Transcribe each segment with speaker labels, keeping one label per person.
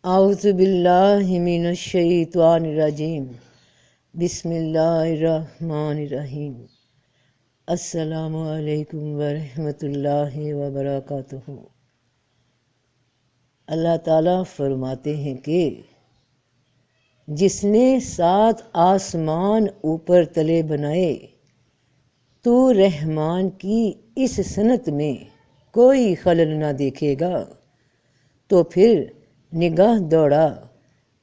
Speaker 1: اعوذ باللہ من الشیطان الرجیم بسم اللہ الرحمن الرحیم السلام علیکم ورحمۃ اللہ وبرکاتہ۔ اللہ تعالیٰ فرماتے ہیں کہ جس نے 7 آسمان اوپر تلے بنائے تو رحمان کی اس صنعت میں کوئی خلل نہ دیکھے گا، تو پھر نگاہ دوڑا،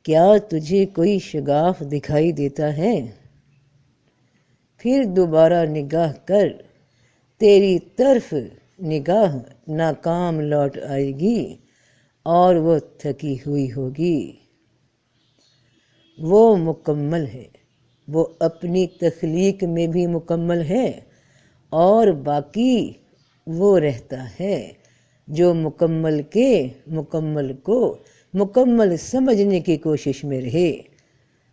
Speaker 1: کیا تجھے کوئی شگاف دکھائی دیتا ہے؟ پھر دوبارہ نگاہ کر، تیری طرف نگاہ ناکام لوٹ آئے گی اور وہ تھکی ہوئی ہوگی۔ وہ مکمل ہے، وہ اپنی تخلیق میں بھی مکمل ہے، اور باقی وہ رہتا ہے جو مکمل کے مکمل کو مکمل سمجھنے کی کوشش میں رہے۔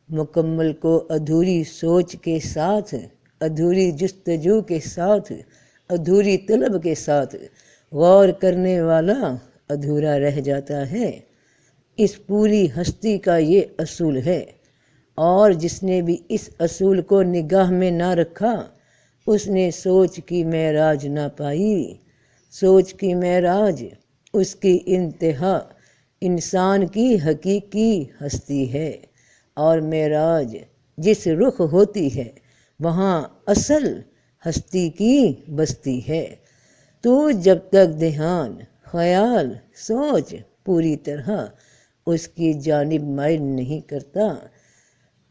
Speaker 1: مکمل کو ادھوری سوچ کے ساتھ، ادھوری جستجو کے ساتھ، ادھوری طلب کے ساتھ غور کرنے والا ادھورا رہ جاتا ہے۔ اس پوری ہستی کا یہ اصول ہے، اور جس نے بھی اس اصول کو نگاہ میں نہ رکھا اس نے سوچ کی معراج نہ پائی۔ سوچ کی معراج اس کی انتہا انسان کی حقیقی ہستی ہے، اور معراج جس رخ ہوتی ہے وہاں اصل ہستی کی بستی ہے۔ تو جب تک دھیان، خیال، سوچ پوری طرح اس کی جانب مائل نہیں کرتا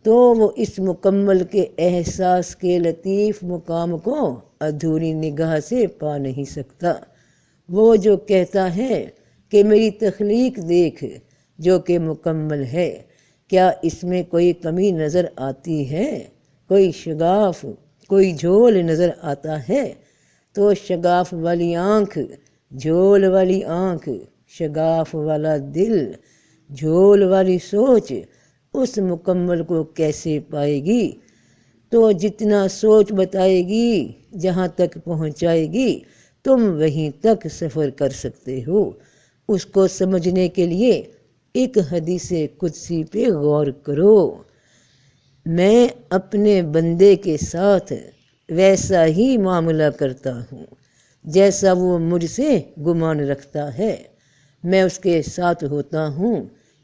Speaker 1: تو وہ اس مکمل کے احساس کے لطیف مقام کو ادھوری نگاہ سے پا نہیں سکتا۔ وہ جو کہتا ہے کہ میری تخلیق دیکھ جو کہ مکمل ہے، کیا اس میں کوئی کمی نظر آتی ہے؟ کوئی شگاف، کوئی جھول نظر آتا ہے؟ تو شگاف والی آنکھ، جھول والی آنکھ، شگاف والا دل، جھول والی سوچ اس مکمل کو کیسے پائے گی؟ تو جتنا سوچ بتائے گی، جہاں تک پہنچائے گی، تم وہیں تک سفر کر سکتے ہو۔ اس کو سمجھنے کے لیے ایک حدیث قدسی پہ غور کرو۔ میں اپنے بندے کے ساتھ ویسا ہی معاملہ کرتا ہوں جیسا وہ مجھ سے گمان رکھتا ہے۔ میں اس کے ساتھ ہوتا ہوں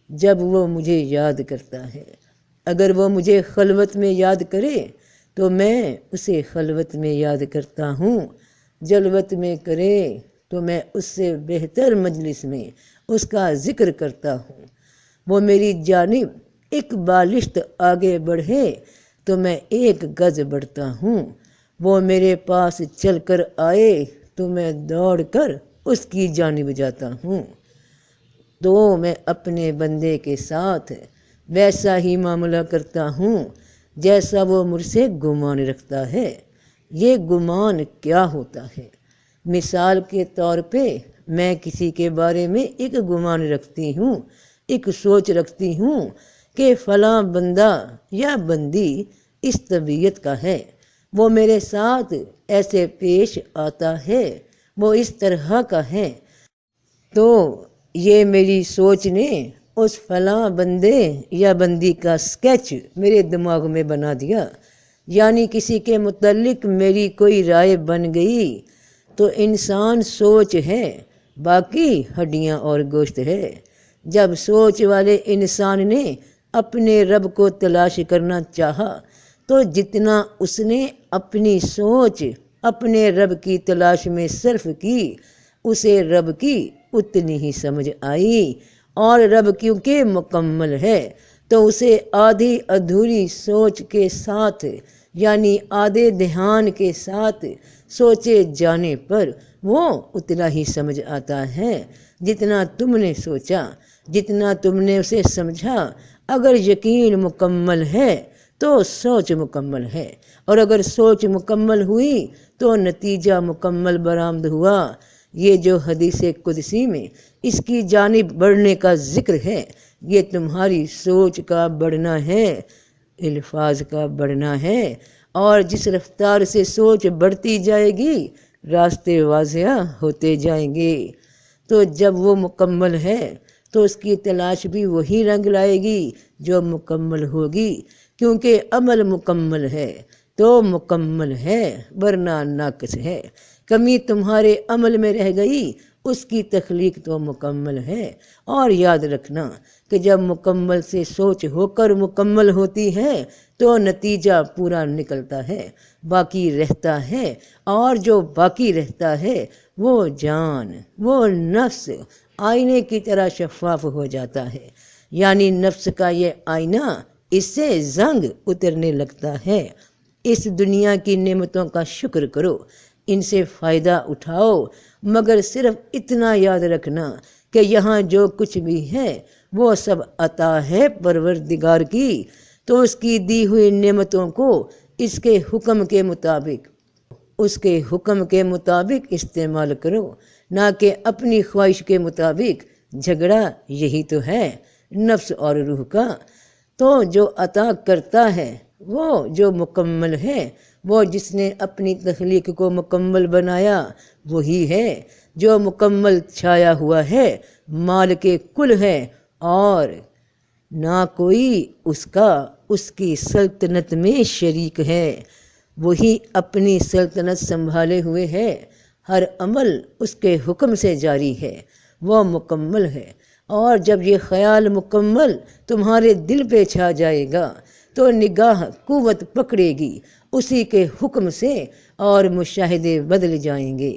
Speaker 1: جب وہ مجھے یاد کرتا ہے۔ اگر وہ مجھے خلوت میں یاد کرے تو میں اسے خلوت میں یاد کرتا ہوں۔ جلوت میں کرے تو میں اس سے بہتر مجلس میں اس کا ذکر کرتا ہوں۔ وہ میری جانب ایک بالشت آگے بڑھے تو میں 1 گز بڑھتا ہوں۔ وہ میرے پاس چل کر آئے تو میں دوڑ کر اس کی جانب جاتا ہوں۔ تو میں اپنے بندے کے ساتھ ویسا ہی معاملہ کرتا ہوں جیسا وہ مجھ سے گمان رکھتا ہے۔ یہ گمان کیا ہوتا ہے؟ مثال کے طور پہ میں کسی کے بارے میں ایک گمان رکھتی ہوں، ایک سوچ رکھتی ہوں کہ فلاں بندہ یا بندی اس طبیعت کا ہے، وہ میرے ساتھ ایسے پیش آتا ہے، وہ اس طرح کا ہے۔ تو یہ میری سوچ نے اس فلاں بندے یا بندی کا اسکیچ میرے دماغ میں بنا دیا، یعنی کسی کے متعلق میری کوئی رائے بن گئی۔ تو انسان سوچ ہے، باقی ہڈیاں اور گوشت ہے۔ جب سوچ والے انسان نے اپنے رب کو تلاش کرنا چاہا تو جتنا اس نے اپنی سوچ اپنے رب کی تلاش میں صرف کی، اسے رب کی اتنی ہی سمجھ آئی، اور رب کیونکہ مکمل ہے تو اسے آدھی ادھوری سوچ کے ساتھ، یعنی آدھے دھیان کے ساتھ سوچے جانے پر وہ اتنا ہی سمجھ آتا ہے جتنا تم نے سوچا، جتنا تم نے اسے سمجھا۔ اگر یقین مکمل ہے تو سوچ مکمل ہے، اور اگر سوچ مکمل ہوئی تو نتیجہ مکمل برآمد ہوا۔ یہ جو حدیث قدسی میں اس کی جانب بڑھنے کا ذکر ہے، یہ تمہاری سوچ کا بڑھنا ہے، الفاظ کا بڑھنا ہے، اور جس رفتار سے سوچ بڑھتی جائے گی راستے واضح ہوتے جائیں گے۔ تو جب وہ مکمل ہے تو اس کی تلاش بھی وہی رنگ لائے گی جو مکمل ہوگی، کیونکہ عمل مکمل ہے تو مکمل ہے، ورنہ ناقص ہے۔ کمی تمہارے عمل میں رہ گئی، اس کی تخلیق تو مکمل ہے۔ اور یاد رکھنا کہ جب مکمل سے سوچ ہو کر مکمل ہوتی ہے تو نتیجہ پورا نکلتا ہے، باقی رہتا ہے، اور جو باقی رہتا ہے وہ جان، وہ نفس آئینے کی طرح شفاف ہو جاتا ہے۔ یعنی نفس کا یہ آئینہ، اس سے زنگ اترنے لگتا ہے۔ اس دنیا کی نعمتوں کا شکر کرو، ان سے فائدہ اٹھاؤ، مگر صرف اتنا یاد رکھنا کہ یہاں جو کچھ بھی ہے وہ سب عطا ہے پروردگار کی، تو اس کی دی ہوئی نعمتوں کو اس کے حکم کے مطابق استعمال کرو، نہ کہ اپنی خواہش کے مطابق۔ جھگڑا یہی تو ہے نفس اور روح کا۔ تو جو عطا کرتا ہے وہ جو مکمل ہے، وہ جس نے اپنی تخلیق کو مکمل بنایا وہی ہے جو مکمل چھایا ہوا ہے، مال کے کل ہے، اور نہ کوئی اس کی سلطنت میں شریک ہے۔ وہی اپنی سلطنت سنبھالے ہوئے ہے، ہر عمل اس کے حکم سے جاری ہے، وہ مکمل ہے۔ اور جب یہ خیال مکمل تمہارے دل پہ چھا جائے گا تو نگاہ قوت پکڑے گی اسی کے حکم سے، اور مشاہدے بدل جائیں گے۔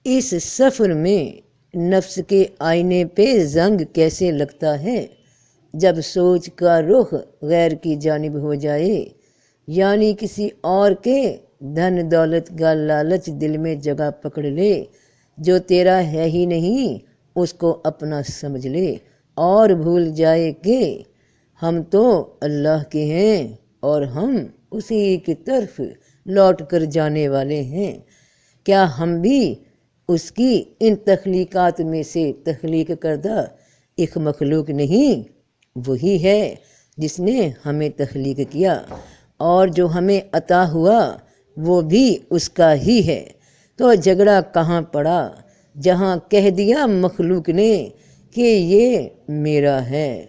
Speaker 1: اس سفر میں نفس کے آئینے پہ زنگ کیسے لگتا ہے؟ جب سوچ کا رخ غیر کی جانب ہو جائے، یعنی کسی اور کے دھن دولت کا لالچ دل میں جگہ پکڑ لے، جو تیرا ہے ہی نہیں اس کو اپنا سمجھ لے، اور بھول جائے کہ ہم تو اللہ کے ہیں اور ہم اسی کی طرف لوٹ کر جانے والے ہیں۔ کیا ہم بھی اس کی ان تخلیقات میں سے تخلیق کردہ ایک مخلوق نہیں؟ وہی ہے جس نے ہمیں تخلیق کیا، اور جو ہمیں عطا ہوا وہ بھی اس کا ہی ہے۔ تو جھگڑا کہاں پڑا جہاں کہہ دیا مخلوق نے کہ یہ میرا ہے؟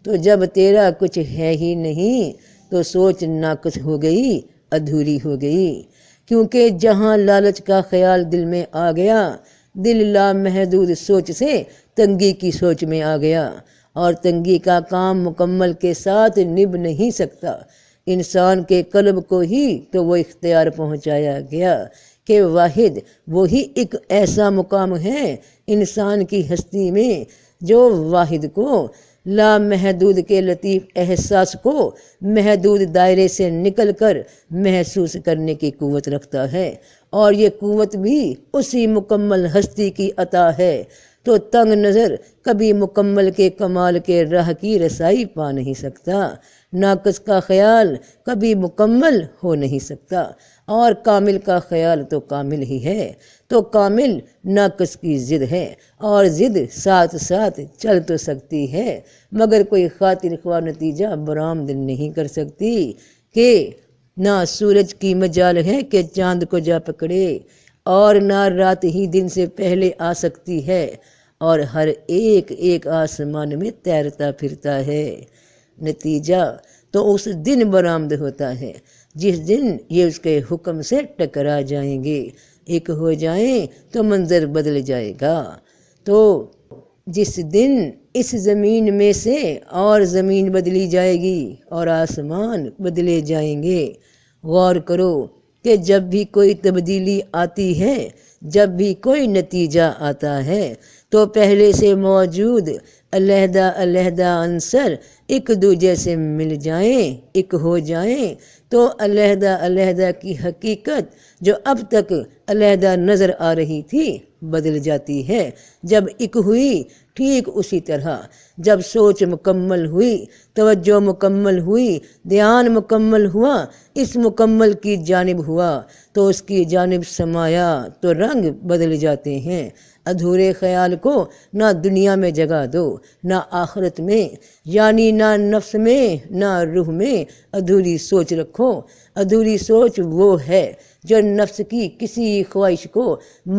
Speaker 1: تو جب تیرا کچھ ہے ہی نہیں تو سوچ ناقص ہو گئی، ادھوری ہو گئی، کیونکہ جہاں لالچ کا خیال دل میں آ گیا، دل لامحدود سوچ سے تنگی کی سوچ میں آ گیا، اور تنگی کا کام مکمل کے ساتھ نبھ نہیں سکتا۔ انسان کے قلب کو ہی تو وہ اختیار پہنچایا گیا کہ واحد وہی ایک ایسا مقام ہے انسان کی ہستی میں جو واحد کو، لامحدود کے لطیف احساس کو محدود دائرے سے نکل کر محسوس کرنے کی قوت رکھتا ہے، اور یہ قوت بھی اسی مکمل ہستی کی عطا ہے۔ تو تنگ نظر کبھی مکمل کے کمال کے راہ کی رسائی پا نہیں سکتا، ناقص کا خیال کبھی مکمل ہو نہیں سکتا، اور کامل کا خیال تو کامل ہی ہے۔ تو کامل ناقص کی ضد ہے، اور ضد ساتھ ساتھ چل تو سکتی ہے مگر کوئی خاطر خواہ نتیجہ برآمد نہیں کر سکتی، کہ نہ سورج کی مجال ہے کہ چاند کو جا پکڑے، اور نہ رات ہی دن سے پہلے آ سکتی ہے، اور ہر ایک آسمان میں تیرتا پھرتا ہے۔ نتیجہ تو اس دن برآمد ہوتا ہے جس دن یہ اس کے حکم سے ٹکرا جائیں گے، ایک ہو جائیں تو منظر بدل جائے گا۔ تو جس دن اس زمین میں سے اور زمین بدلی جائے گی اور آسمان بدلے جائیں گے، غور کرو کہ جب بھی کوئی تبدیلی آتی ہے، جب بھی کوئی نتیجہ آتا ہے، تو پہلے سے موجود علیحدہ علیحدہ عنصر ایک دوسرے سے مل جائیں، ایک ہو جائیں، تو علیحدہ علیحدہ کی حقیقت جو اب تک علیحدہ نظر آ رہی تھی بدل جاتی ہے۔ جب ایک ہوئی، ٹھیک اسی طرح جب سوچ مکمل ہوئی، توجہ مکمل ہوئی، دھیان مکمل ہوا، اس مکمل کی جانب ہوا تو اس کی جانب سمایا تو رنگ بدل جاتے ہیں۔ ادھورے خیال کو نہ دنیا میں جگہ دو نہ آخرت میں، یعنی نہ نفس میں نہ روح میں ادھوری سوچ رکھو۔ ادھوری سوچ وہ ہے جو نفس کی کسی خواہش کو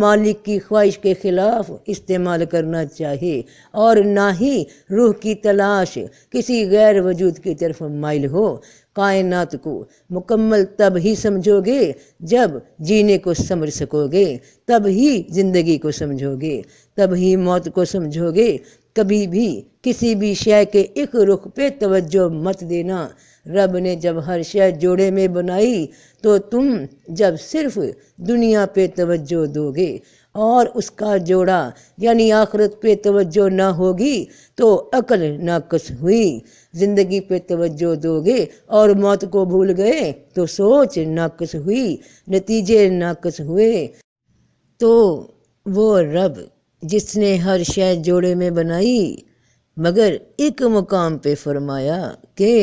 Speaker 1: مالک کی خواہش کے خلاف استعمال کرنا چاہے، اور نہ ہی روح کی تلاش کسی غیر وجود کی طرف مائل ہو۔ کائنات کو مکمل تب ہی سمجھو گے جب جینے کو سمجھ سکو گے، تب ہی زندگی کو سمجھو گے، تب ہی موت کو سمجھو گے۔ کبھی بھی کسی بھی شے کے ایک رخ پہ توجہ مت دینا۔ رب نے جب ہر شے جوڑے میں بنائی تو تم جب صرف دنیا پہ توجہ دو گے اور اس کا جوڑا یعنی آخرت پہ توجہ نہ ہوگی تو عقل ناقص ہوئی۔ زندگی پہ توجہ دو گے اور موت کو بھول گئے تو سوچ ناقص ہوئی، نتیجے ناقص ہوئے۔ تو وہ رب جس نے ہر شے جوڑے میں بنائی مگر ایک مقام پہ فرمایا کہ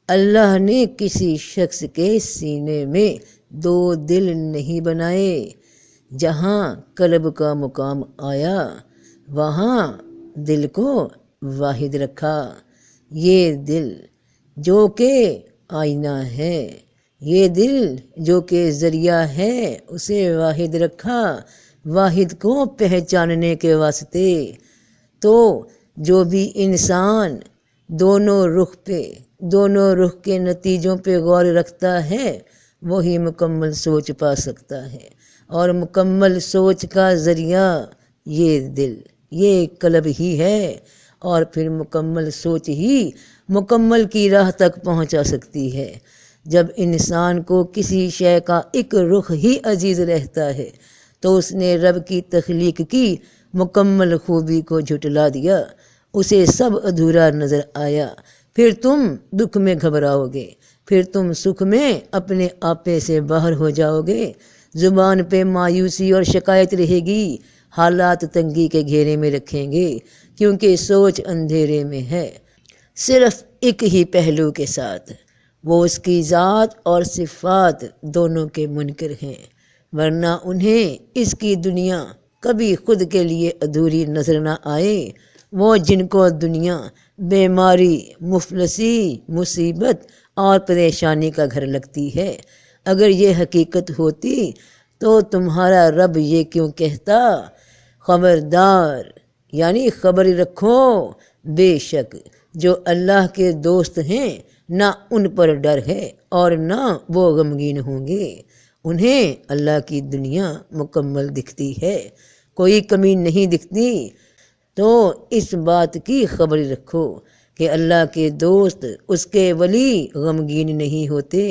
Speaker 1: اللہ نے کسی شخص کے سینے میں دو دل نہیں بنائے، جہاں قلب کا مقام آیا وہاں دل کو واحد رکھا۔ یہ دل جو کہ آئینہ ہے، یہ دل جو کہ ذریعہ ہے، اسے واحد رکھا واحد کو پہچاننے کے واسطے۔ تو جو بھی انسان دونوں رخ کے نتیجوں پہ غور رکھتا ہے وہی مکمل سوچ پا سکتا ہے، اور مکمل سوچ کا ذریعہ یہ دل، یہ قلب ہی ہے، اور پھر مکمل سوچ ہی مکمل کی راہ تک پہنچا سکتی ہے۔ جب انسان کو کسی شے کا ایک رخ ہی عزیز رہتا ہے تو اس نے رب کی تخلیق کی مکمل خوبی کو جھٹلا دیا، اسے سب ادھورا نظر آیا۔ پھر تم دکھ میں گھبراؤ گے، پھر تم سکھ میں اپنے آپے سے باہر ہو جاؤ گے، زبان پہ مایوسی اور شکایت رہے گی، حالات تنگی کے گھیرے میں رکھیں گے، کیونکہ سوچ اندھیرے میں ہے، صرف ایک ہی پہلو کے ساتھ، وہ اس کی ذات اور صفات دونوں کے منکر ہیں، ورنہ انہیں اس کی دنیا کبھی خود کے لیے ادھوری نظر نہ آئے۔ وہ جن کو دنیا بیماری، مفلسی، مصیبت اور پریشانی کا گھر لگتی ہے، اگر یہ حقیقت ہوتی تو تمہارا رب یہ کیوں کہتا، خبردار یعنی خبر رکھو، بے شک جو اللہ کے دوست ہیں نہ ان پر ڈر ہے اور نہ وہ غمگین ہوں گے۔ انہیں اللہ کی دنیا مکمل دکھتی ہے، کوئی کمی نہیں دکھتی۔ تو اس بات کی خبر رکھو کہ اللہ کے دوست، اس کے ولی غمگین نہیں ہوتے،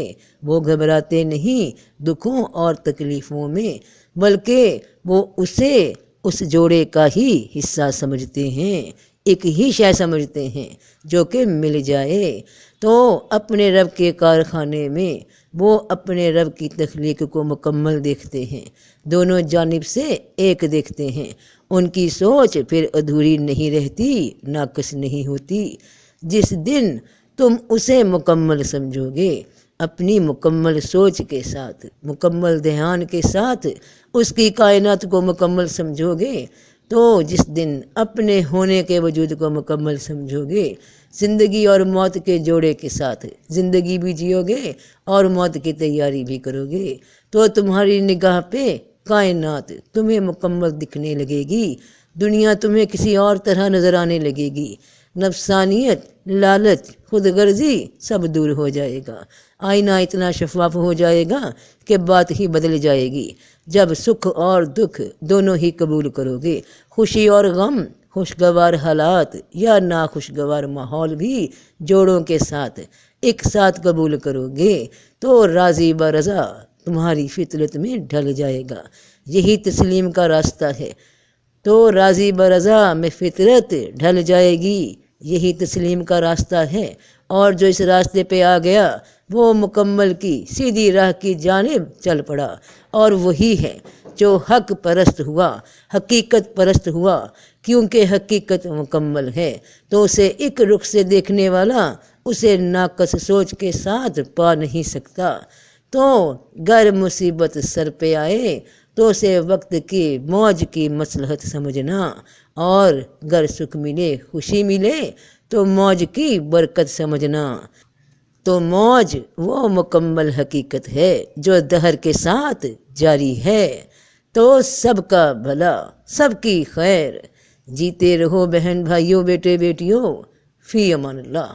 Speaker 1: وہ گھبراتے نہیں دکھوں اور تکلیفوں میں، بلکہ وہ اسے اس جوڑے کا ہی حصہ سمجھتے ہیں، ایک ہی شے سمجھتے ہیں جو کہ مل جائے۔ تو اپنے رب کے کارخانے میں وہ اپنے رب کی تخلیق کو مکمل دیکھتے ہیں، دونوں جانب سے ایک دیکھتے ہیں، ان کی سوچ پھر ادھوری نہیں رہتی، ناقص نہیں ہوتی۔ جس دن تم اسے مکمل سمجھو گے، اپنی مکمل سوچ کے ساتھ، مکمل دھیان کے ساتھ اس کی کائنات کو مکمل سمجھو گے، تو جس دن اپنے ہونے کے وجود کو مکمل سمجھو گے، زندگی اور موت کے جوڑے کے ساتھ زندگی بھی جیو گے اور موت کی تیاری بھی کرو گے، تو تمہاری نگاہ پہ کائنات تمہیں مکمل دکھنے لگے گی، دنیا تمہیں کسی اور طرح نظر آنے لگے گی، نفسانیت، لالچ، خود غرضی سب دور ہو جائے گا، آئینہ اتنا شفاف ہو جائے گا کہ بات ہی بدل جائے گی۔ جب سکھ اور دکھ دونوں ہی قبول کرو گے، خوشی اور غم، خوشگوار حالات یا ناخوشگوار ماحول بھی جوڑوں کے ساتھ ایک ساتھ قبول کرو گے، تو راضی برضا تمہاری فطرت میں ڈھل جائے گا۔ یہی تسلیم کا راستہ ہے، تو راضی برضا میں فطرت ڈھل جائے گی، یہی تسلیم کا راستہ ہے، اور جو اس راستے پہ آ گیا وہ مکمل کی سیدھی راہ کی جانب چل پڑا، اور وہی ہے جو حق پرست ہوا، حقیقت پرست ہوا، کیونکہ حقیقت مکمل ہے تو اسے ایک رخ سے دیکھنے والا اسے ناقص سوچ کے ساتھ پا نہیں سکتا۔ تو گر مصیبت سر پہ آئے تو اسے وقت کی موج کی مصلحت سمجھنا، اور گر سکھ ملے خوشی ملے تو موج کی برکت سمجھنا۔ تو موج وہ مکمل حقیقت ہے جو دہر کے ساتھ جاری ہے، تو سب کا بھلا سب کی خیر۔ جیتے رہو بہن بھائیوں بیٹے بیٹیوں، فی امان اللہ۔